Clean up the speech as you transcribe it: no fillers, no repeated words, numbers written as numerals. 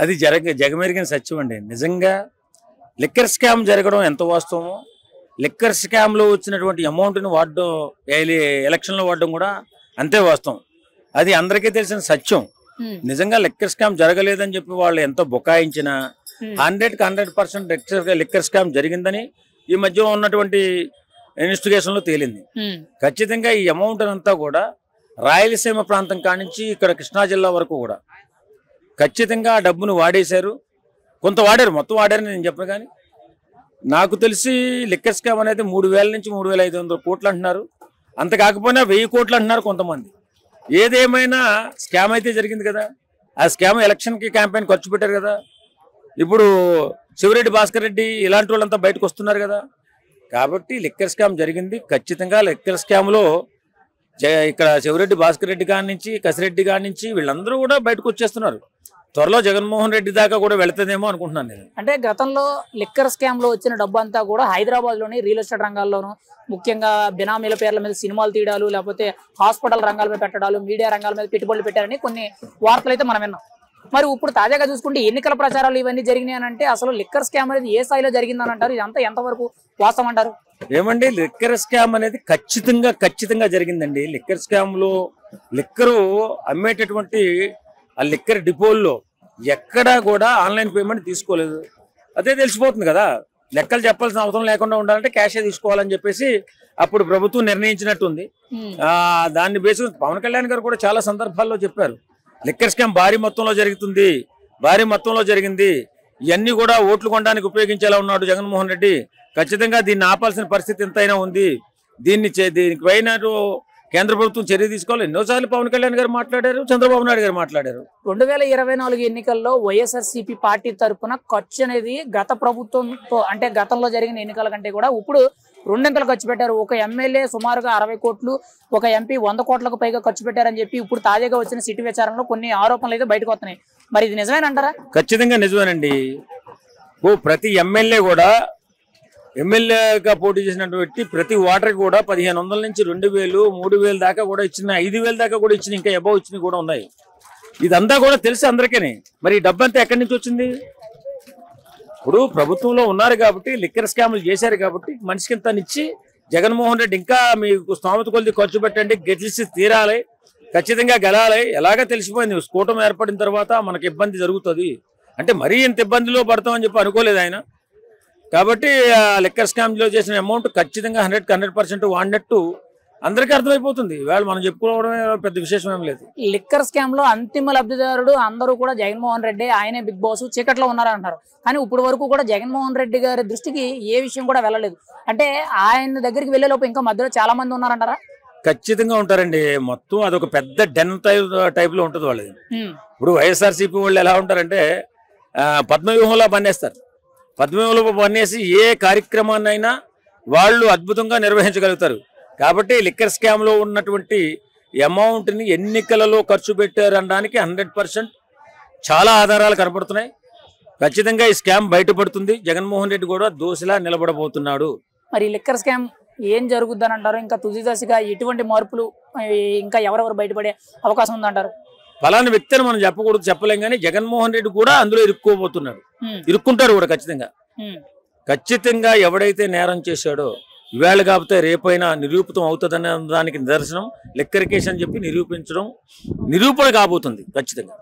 అది జగమెరిగిన సత్యం అండి. నిజంగా లిక్కర్ స్కామ్ జరగడం ఎంత వాస్తవమో, లిక్కర్ స్కామ్లో వచ్చినటువంటి అమౌంట్ని వాడడం, ఎలక్షన్లో వాడడం కూడా అంతే వాస్తవం. అది అందరికీ తెలిసిన సత్యం. నిజంగా లిక్కర్ స్కామ్ జరగలేదని చెప్పి వాళ్ళు ఎంతో బుకాయించినా 100% లిక్కర్ స్కామ్ జరిగిందని ఈ మధ్య ఉన్నటువంటి ఇన్వెస్టిగేషన్లో తేలింది. ఖచ్చితంగా ఈ అమౌంట్ అంతా కూడా రాయలసీమ ప్రాంతం కానించి ఇక్కడ కృష్ణా జిల్లా వరకు కూడా ఖచ్చితంగా ఆ డబ్బును వాడేశారు. కొంత వాడారు, మొత్తం వాడారని నేను చెప్పను. కానీ నాకు తెలిసి లిక్కర్ స్కామ్ అనేది 3,000 నుంచి 3,500 కోట్లు అంటున్నారు. అంత కాకపోయినా 1,000 కోట్లు అంటున్నారు కొంతమంది. ఏదేమైనా స్కామ్ అయితే జరిగింది కదా. ఆ స్కామ్ ఎలక్షన్కి క్యాంపెయిన్ ఖర్చు పెట్టారు కదా. ఇప్పుడు శివరెడ్డి భాస్కర్ రెడ్డి ఇలాంటి వాళ్ళంతా బయటకు వస్తున్నారు కదా. కాబట్టి లిక్కర్ స్కామ్ జరిగింది. ఖచ్చితంగా లిక్కర్ స్కామ్లో ఇక్కడ శివరెడ్డి భాస్కర్ రెడ్డి కాడి నుంచి, కసిరెడ్డి కాడి నుంచి వీళ్ళందరూ కూడా బయటకు వచ్చేస్తున్నారు. త్వరలో జగన్మోహన్ రెడ్డి దాకా కూడా వెళుతుందేమో అనుకుంటున్నాను నేను. అంటే గతంలో లిక్కర్ స్కామ్ లో వచ్చిన డబ్బు అంతా కూడా హైదరాబాద్ లోని రియల్ ఎస్టేట్ రంగాల్లోనూ, ముఖ్యంగా బినామీల పేర్ల మీద సినిమాలు తీయడాలు, లేకపోతే హాస్పిటల్ రంగాల మీద పెట్టడాలు, మీడియా రంగాల మీద పెట్టుబడులు పెట్టారని కొన్ని వార్తలు అయితే మనం విన్నాం. మరి ఇప్పుడు తాజాగా చూసుకుంటే ఎన్నికల ప్రచారాలు ఇవన్నీ జరిగినాయి అంటే అసలు లిక్కర్ స్కామ్ అనేది ఏ స్థాయిలో జరిగిందని అంటారు? ఇదంతా ఎంతవరకు వాస్తవం అంటారు? ఏమండి, లిక్కర్ స్కామ్ అనేది ఖచ్చితంగా జరిగిందండి. లిక్కర్ స్కామ్ లో లిక్కరు అమ్మేటటువంటి ఆ లిక్కర్ డిపోల్లో ఎక్కడా కూడా ఆన్లైన్ పేమెంట్ తీసుకోలేదు. అదే తెలిసిపోతుంది కదా. లెక్కలు చెప్పాల్సిన అవసరం లేకుండా ఉండాలంటే క్యాషే తీసుకోవాలని చెప్పేసి అప్పుడు ప్రభుత్వం నిర్ణయించినట్టుంది. దాన్ని బేస్ పవన్ కళ్యాణ్ గారు కూడా చాలా సందర్భాల్లో చెప్పారు, లిక్కర్ స్కామ్ భారీ మొత్తంలో జరిగింది, ఇవన్నీ కూడా ఓట్లు కొనడానికి ఉపయోగించేలా ఉన్నాడు జగన్మోహన్ రెడ్డి. ఖచ్చితంగా దీన్ని ఆపాల్సిన పరిస్థితి ఎంతైనా ఉంది. దీనిపైన కేంద్ర ప్రభుత్వం చర్య తీసుకోవాలి. ఎన్నోసార్లు పవన్ కళ్యాణ్ గారు మాట్లాడారు, చంద్రబాబు నాయుడు గారు మాట్లాడారు. 2024 ఎన్నికల్లో వైఎస్ఆర్సీపీ పార్టీ తరఫున ఖర్చు అనేది గత ప్రభుత్వంతో, అంటే గతంలో జరిగిన ఎన్నికల కంటే కూడా ఇప్పుడు 2 ఖర్చు పెట్టారు. ఒక ఎమ్మెల్యే సుమారుగా 60 కోట్లు, ఒక ఎంపీ 100 కోట్లకు పైగా ఖర్చు పెట్టారని చెప్పి ఇప్పుడు తాజాగా వచ్చిన సిటీ విచారణలో కొన్ని ఆరోపణలు అయితే బయటకు వస్తున్నాయి. మరి ఇది నిజమేనంటారా? ఖచ్చితంగా నిజమేనండి. ప్రతి ఎమ్మెల్యే కూడా, ఎమ్మెల్యేగా పోటీ చేసినటువంటి ప్రతి ఓటర్ కూడా 1,500 నుంచి 2,000, 3,000 దాకా కూడా ఇచ్చిన, 5,000 దాకా కూడా ఇచ్చిన, ఇంకా అబౌవ్ ఇచ్చినవి కూడా ఉన్నాయి. ఇదంతా కూడా తెలిసి అందరికీ. మరి ఈ డబ్బంతా ఎక్కడి నుంచి వచ్చింది? ఇప్పుడు ప్రభుత్వంలో ఉన్నారు కాబట్టి, లిక్కర్ స్కాములు చేశారు కాబట్టి మనిషికి ఇంత ఇచ్చి జగన్మోహన్ రెడ్డి ఇంకా మీకు స్తోమత కొద్ది ఖర్చు పెట్టండి, గెలిచి తీరాలి, ఖచ్చితంగా గెలాలి, ఎలాగా తెలిసిపోయింది. కూటమి ఏర్పడిన తర్వాత మనకి ఇబ్బంది జరుగుతుంది అంటే మరీ ఇంత ఇబ్బందిలో పడతామని చెప్పి అనుకోలేదు ఆయన. కాబట్టి లిక్కర్ స్కామ్లో చేసిన అమౌంట్ ఖచ్చితంగా 100% వాడినట్టు అందరికీ అర్థమైపోతుంది. ఇవాళ మనం చెప్పుకోవడమే పెద్ద విశేషం ఏం లేదు. లిక్కర్ స్కామ్ లో అంతిమ లబ్ధిదారుడు అందరూ కూడా జగన్మోహన్ రెడ్డి, ఆయనే బిగ్ బాస్, చీకట్లో ఉన్నారంటారు. కానీ ఇప్పుడు వరకు కూడా జగన్మోహన్ రెడ్డి గారి దృష్టికి ఏ విషయం కూడా వెళ్ళలేదు. అంటే ఆయన దగ్గరికి వెళ్లే లోపు ఇంకా మధ్యలో చాలా మంది ఉన్నారంటారా? ఖచ్చితంగా ఉంటారండి. మొత్తం అదొక పెద్ద డెన్ టైప్ లో ఉంటుంది వాళ్ళది. ఇప్పుడు వైఎస్ఆర్సీపీ వాళ్ళు ఎలా ఉంటారంటే పద్మవ్యూహంలో పనిచేస్తారు. పద్మవ్యూహంలో పనిచేసి ఏ కార్యక్రమాన్నైనా వాళ్ళు అద్భుతంగా నిర్వహించగలుగుతారు. కాబట్టి లిక్కర్ స్కామ్ లో ఉన్నటువంటి అమౌంట్ ని ఎన్నికలలో ఖర్చు పెట్టారనడానికి 100% చాలా ఆధారాలు కనపడుతున్నాయి. ఖచ్చితంగా ఈ స్కామ్ బయటపడుతుంది. జగన్మోహన్ రెడ్డి కూడా దోషిలా నిలబడబోతున్నాడు. మరి లిక్కర్ స్కామ్ ఏం జరుగుద్దని అంటారు? ఇంకా తుది దశగా ఎటువంటి మార్పులు, ఇంకా ఎవరెవరు బయటపడే అవకాశం ఉందంటారు? ఫలానా వ్యక్తి అని మనం చెప్పకూడదు, చెప్పలేం. కానీ జగన్మోహన్ రెడ్డి కూడా అందులో ఇరుక్కోబోతున్నాడు, ఇరుక్కుంటారు కూడా ఖచ్చితంగా. ఎవడైతే నేరం చేశాడో ఇవాళ కాకపోతే రేపైనా నిరూపితం అవుతుందనే దానికి నిదర్శనం లిక్కర్ కేసు అని చెప్పి నిరూపణ కాబోతుంది ఖచ్చితంగా.